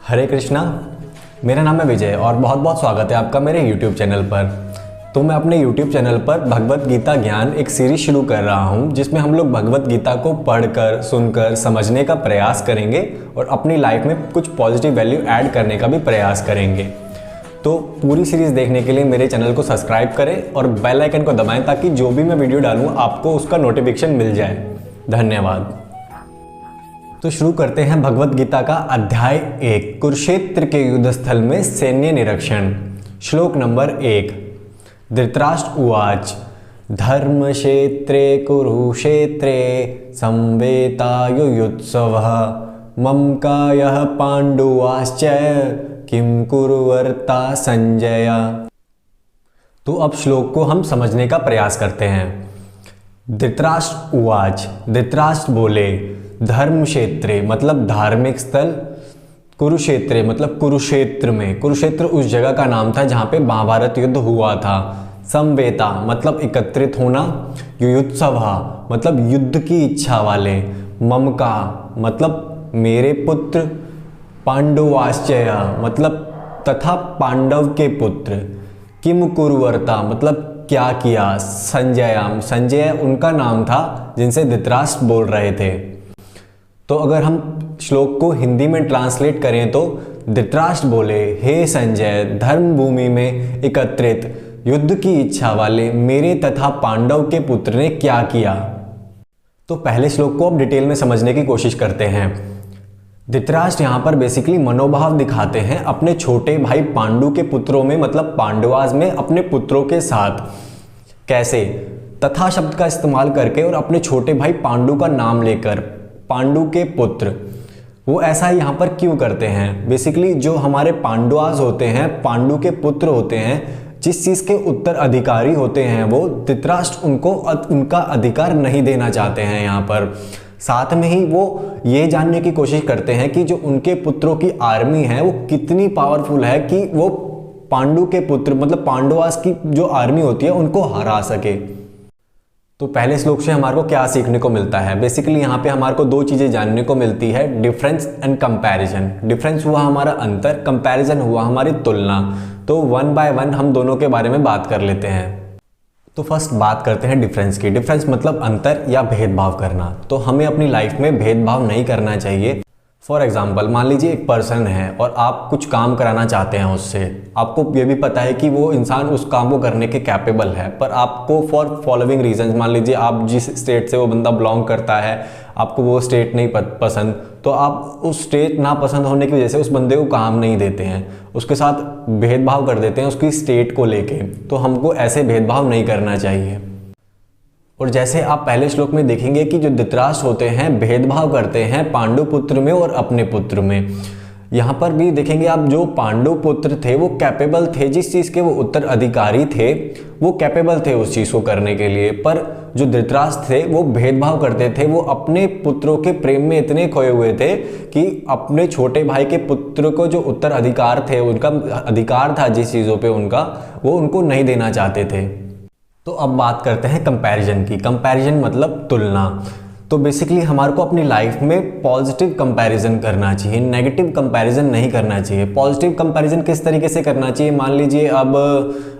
हरे कृष्णा। मेरा नाम है विजय और बहुत बहुत स्वागत है आपका मेरे YouTube चैनल पर। तो मैं अपने YouTube चैनल पर भगवत गीता ज्ञान एक सीरीज शुरू कर रहा हूं, जिसमें हम लोग भगवत गीता को पढ़कर सुनकर समझने का प्रयास करेंगे और अपनी लाइफ में कुछ पॉजिटिव वैल्यू ऐड करने का भी प्रयास करेंगे। तो पूरी सीरीज़ देखने के लिए मेरे चैनल को सब्सक्राइब करें और बेल आइकन को दबाएं ताकि जो भी मैं वीडियो डालूँ आपको उसका नोटिफिकेशन मिल जाए। धन्यवाद। तो शुरू करते हैं भगवत गीता का अध्याय 1, कुरुक्षेत्र के युद्ध स्थल में सैन्य निरीक्षण। श्लोक नंबर 1। धृतराष्ट्र उवाच धर्मक्षेत्रे कुरुक्षेत्रे संवेतायुयुत्सवः मम कायः पाण्डवाश्च किं कुर्वर्ता संजय। तो अब श्लोक को हम समझने का प्रयास करते हैं। धृतराष्ट्र उवाच, धृतराष्ट्र बोले, धर्म क्षेत्रे मतलब धार्मिक स्थल, कुरुक्षेत्र मतलब कुरुक्षेत्र में, कुरुक्षेत्र उस जगह का नाम था जहाँ पे महाभारत युद्ध हुआ था। संवेता मतलब एकत्रित होना, युयुत्सवा मतलब युद्ध की इच्छा वाले, ममका मतलब मेरे पुत्र, पांडवाश्चय मतलब तथा पांडव के पुत्र, किम कुरुवर्ता मतलब क्या किया, संजयाम संजय उनका नाम था जिनसे धृतराष्ट्र बोल रहे थे। तो अगर हम श्लोक को हिंदी में ट्रांसलेट करें तो धृतराष्ट्र बोले, हे संजय, धर्म भूमि में एकत्रित युद्ध की इच्छा वाले मेरे तथा पांडव के पुत्र ने क्या किया। तो पहले श्लोक को अब डिटेल में समझने की कोशिश करते हैं। धृतराष्ट्र यहाँ पर बेसिकली मनोभाव दिखाते हैं अपने छोटे भाई पांडु के पुत्रों में, मतलब पांडवाज में अपने पुत्रों के साथ। कैसे? तथा शब्द का इस्तेमाल करके और अपने छोटे भाई पांडु का नाम लेकर, पांडु के पुत्र। वो ऐसा यहाँ पर क्यों करते हैं? बेसिकली जो हमारे पांडवाज होते हैं, पांडु के पुत्र होते हैं, जिस चीज़ के उत्तराधिकारी होते हैं वो धृतराष्ट्र उनको उनका अधिकार नहीं देना चाहते हैं यहाँ पर। साथ में ही वो ये जानने की कोशिश करते हैं कि जो उनके पुत्रों की आर्मी है वो कितनी पावरफुल है कि वो पांडु के पुत्र मतलब पांडवास की जो आर्मी होती है उनको हरा सके। तो पहले श्लोक से हमारे को क्या सीखने को मिलता है? बेसिकली यहाँ पे हमारे को दो चीज़ें जानने को मिलती है, डिफरेंस एंड कंपैरिजन। डिफरेंस हुआ हमारा अंतर, कंपैरिजन हुआ हमारी तुलना। तो वन बाय वन हम दोनों के बारे में बात कर लेते हैं। तो फर्स्ट बात करते हैं डिफरेंस की। डिफरेंस मतलब अंतर या भेदभाव करना। तो हमें अपनी लाइफ में भेदभाव नहीं करना चाहिए। फॉर एग्जाम्पल मान लीजिए एक पर्सन है और आप कुछ काम कराना चाहते हैं उससे, आपको ये भी पता है कि वो इंसान उस काम को करने के कैपेबल है, पर आपको फॉर फॉलोइंग रीजंस, मान लीजिए आप जिस स्टेट से वो बंदा बिलोंग करता है आपको वो स्टेट नहीं पसंद, तो आप उस स्टेट ना पसंद होने की वजह से उस बंदे को काम नहीं देते हैं, उसके साथ भेदभाव कर देते हैं उसकी स्टेट को लेके। तो हमको ऐसे भेदभाव नहीं करना चाहिए। और जैसे आप पहले श्लोक में देखेंगे कि जो धृतराष्ट्र होते हैं भेदभाव करते हैं पांडु पुत्र में और अपने पुत्र में। यहाँ पर भी देखेंगे आप, जो पांडु पुत्र थे वो कैपेबल थे, जिस चीज़ के वो उत्तराधिकारी थे वो कैपेबल थे उस चीज़ को करने के लिए, पर जो धृतराष्ट्र थे वो भेदभाव करते थे। वो अपने पुत्रों के प्रेम में इतने खोए हुए थे कि अपने छोटे भाई के पुत्र को जो उत्तराधिकार थे, उनका अधिकार था जिस चीज़ों पे उनका, वो उनको नहीं देना चाहते थे। तो अब बात करते हैं कंपैरिजन की। कंपैरिजन मतलब तुलना। तो बेसिकली हमारे को अपनी लाइफ में पॉजिटिव कंपैरिजन करना चाहिए, नेगेटिव कंपैरिजन नहीं करना चाहिए। पॉजिटिव कंपैरिजन किस तरीके से करना चाहिए? मान लीजिए अब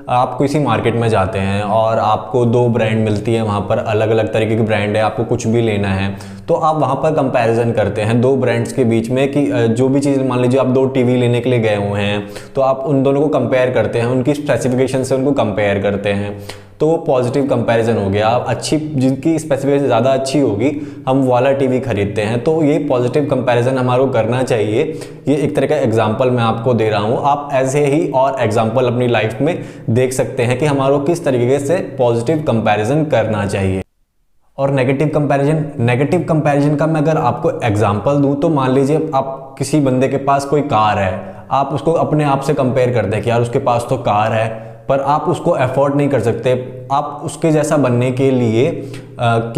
आप किसी मार्केट में जाते हैं और आपको दो ब्रांड मिलती है, वहाँ पर अलग अलग तरीके की ब्रांड है, आपको कुछ भी लेना है तो आप वहाँ पर कंपैरिजन करते हैं दो ब्रांड्स के बीच में कि जो भी चीज़, मान लीजिए आप दो टीवी लेने के लिए गए हुए हैं तो आप उन दोनों को कंपेयर करते हैं, उनकी स्पेसिफिकेशन से उनको कंपेयर करते हैं। तो वो पॉजिटिव कंपैरिजन हो गया। अच्छी जिनकी स्पेसिफिकेशन ज़्यादा अच्छी होगी हम वाला टीवी खरीदते हैं। तो ये पॉजिटिव कंपैरिजन हमारे को करना चाहिए। ये एक तरह का एग्जांपल मैं आपको दे रहा हूँ, आप ऐसे ही और एग्जांपल अपनी लाइफ में देख सकते हैं कि हमारे को किस तरीके से पॉजिटिव कंपैरिजन करना चाहिए। और नेगेटिव कंपैरिजन का मैं अगर आपको एग्जांपल दूं तो मान लीजिए आप किसी बंदे के पास कोई कार है, आप उसको अपने आप से कंपेयर करते हैं कि यार उसके पास तो कार है, पर आप उसको अफोर्ड नहीं कर सकते। आप उसके जैसा बनने के लिए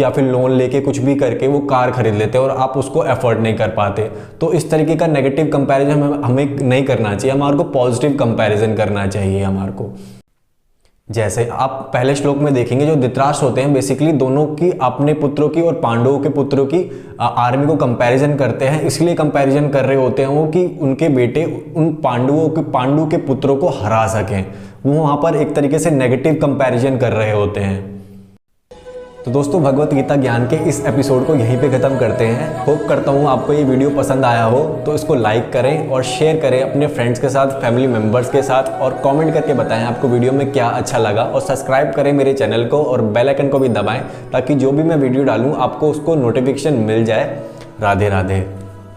या फिर लोन लेके कुछ भी करके वो कार खरीद लेते हैं और आप उसको अफोर्ड नहीं कर पाते। तो इस तरीके का नेगेटिव कंपैरिजन हमें नहीं करना चाहिए, हमारे को पॉजिटिव कंपैरिजन करना चाहिए हमारे को। जैसे आप पहले श्लोक में देखेंगे, जो धृतराष्ट्र होते हैं बेसिकली दोनों की, अपने पुत्रों की और पांडवों के पुत्रों की आर्मी को कंपैरिजन करते हैं। इसलिए कंपैरिजन कर रहे होते हैं वो कि उनके बेटे उन पांडु के पुत्रों को हरा सकें। वो वहां पर एक तरीके से नेगेटिव कंपैरिजन कर रहे होते हैं। तो दोस्तों, भगवत गीता ज्ञान के इस एपिसोड को यहीं पे ख़त्म करते हैं। होप करता हूँ आपको ये वीडियो पसंद आया हो, तो इसको लाइक करें और शेयर करें अपने फ्रेंड्स के साथ, फैमिली मेम्बर्स के साथ, और कमेंट करके बताएं आपको वीडियो में क्या अच्छा लगा। और सब्सक्राइब करें मेरे चैनल को और बेल आइकन को भी दबाएं, ताकि जो भी मैं वीडियो डालूँ आपको उसको नोटिफिकेशन मिल जाए। राधे राधे।